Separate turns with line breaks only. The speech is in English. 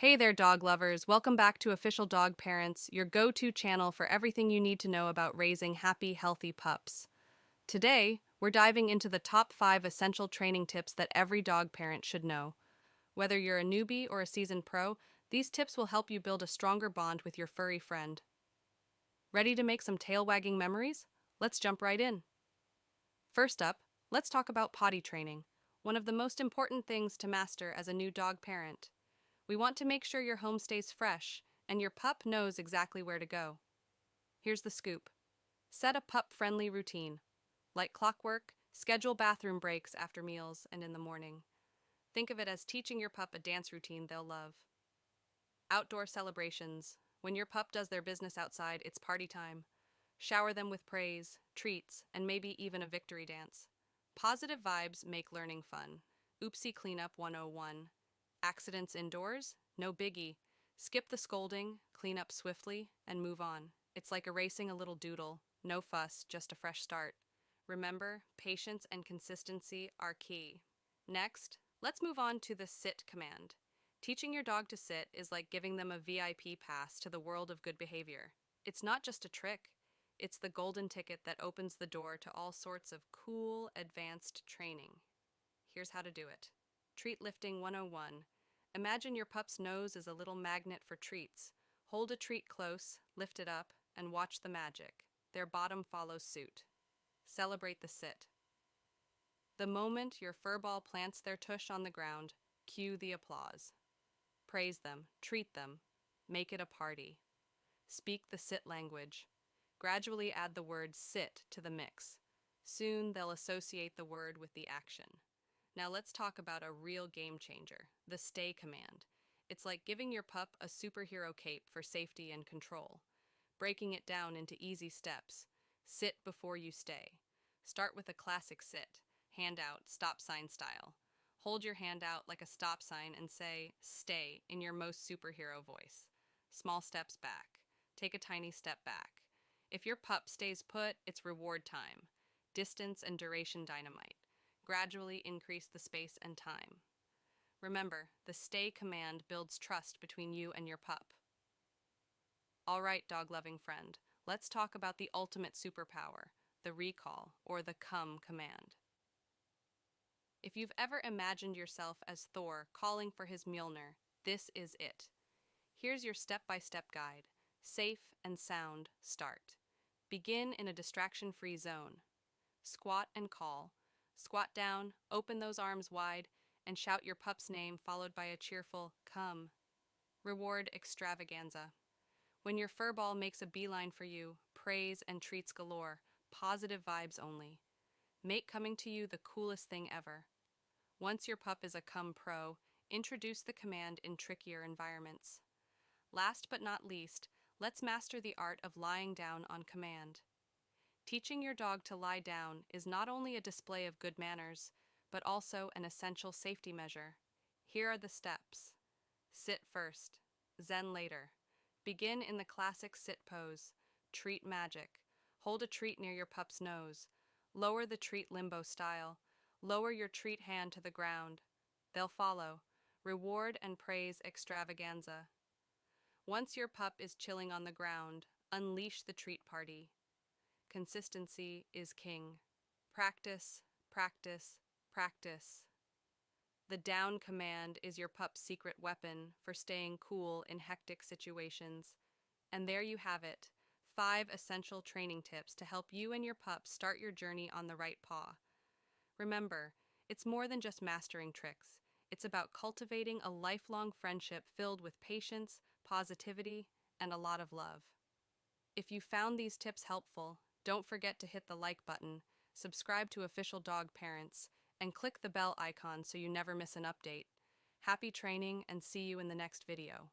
Hey there, dog lovers. Welcome back to Official Dog Parents, your go to channel for everything you need to know about raising happy, healthy pups. Today, we're diving into the top 5 essential training tips that every dog parent should know. Whether you're a newbie or a seasoned pro, these tips will help you build a stronger bond with your furry friend. Ready to make some tail wagging memories? Let's jump right in. First up, let's talk about potty training, one of the most important things to master as a new dog parent. We want to make sure your home stays fresh and your pup knows exactly where to go. Here's the scoop. Set a pup-friendly routine. Like clockwork, schedule bathroom breaks after meals and in the morning. Think of it as teaching your pup a dance routine they'll love. Outdoor celebrations. When your pup does their business outside, it's party time. Shower them with praise, treats, and maybe even a victory dance. Positive vibes make learning fun. Oopsie Cleanup 101. Accidents indoors? No biggie. Skip the scolding, clean up swiftly, and move on. It's like erasing a little doodle. No fuss, just a fresh start. Remember, patience and consistency are key. Next, let's move on to the sit command. Teaching your dog to sit is like giving them a VIP pass to the world of good behavior. It's not just a trick, it's the golden ticket that opens the door to all sorts of cool, advanced training. Here's how to do it. Treat lifting 101. Imagine your pup's nose is a little magnet for treats. Hold a treat close, lift it up, and watch the magic. Their bottom follows suit. Celebrate the sit. The moment your furball plants their tush on the ground, cue the applause. Praise them, treat them, make it a party. Speak the sit language. Gradually add the word sit to the mix. Soon they'll associate the word with the action. Now let's talk about a real game changer, the stay command. It's like giving your pup a superhero cape for safety and control. Breaking it down into easy steps. Sit before you stay. Start with a classic sit, hand out, stop sign style. Hold your hand out like a stop sign and say, stay, in your most superhero voice. Small steps back. Take a tiny step back. If your pup stays put, it's reward time. Distance and duration dynamite. Gradually increase the space and time. Remember, the stay command builds trust between you and your pup. All right, dog-loving friend, let's talk about the ultimate superpower, the recall, or the come command. If you've ever imagined yourself as Thor calling for his Mjolnir, this is it. Here's your step-by-step guide. Safe and sound start. Begin in a distraction-free zone. Squat and call. Squat down, open those arms wide, and shout your pup's name followed by a cheerful come. Reward extravaganza. When your furball makes a beeline for you, praise and treats galore, positive vibes only. Make coming to you the coolest thing ever. Once your pup is a come pro, introduce the command in trickier environments. Last but not least, let's master the art of lying down on command. Teaching your dog to lie down is not only a display of good manners, but also an essential safety measure. Here are the steps. Sit first, zen later. Begin in the classic sit pose. Treat magic. Hold a treat near your pup's nose. Lower the treat limbo style. Lower your treat hand to the ground. They'll follow. Reward and praise extravaganza. Once your pup is chilling on the ground, unleash the treat party. Consistency is king. Practice, practice, practice. The down command is your pup's secret weapon for staying cool in hectic situations. And there you have it, 5 essential training tips to help you and your pup start your journey on the right paw. Remember, it's more than just mastering tricks. It's about cultivating a lifelong friendship filled with patience, positivity, and a lot of love. If you found these tips helpful, don't forget to hit the like button, subscribe to Official Dog Parents, and click the bell icon so you never miss an update. Happy training and see you in the next video.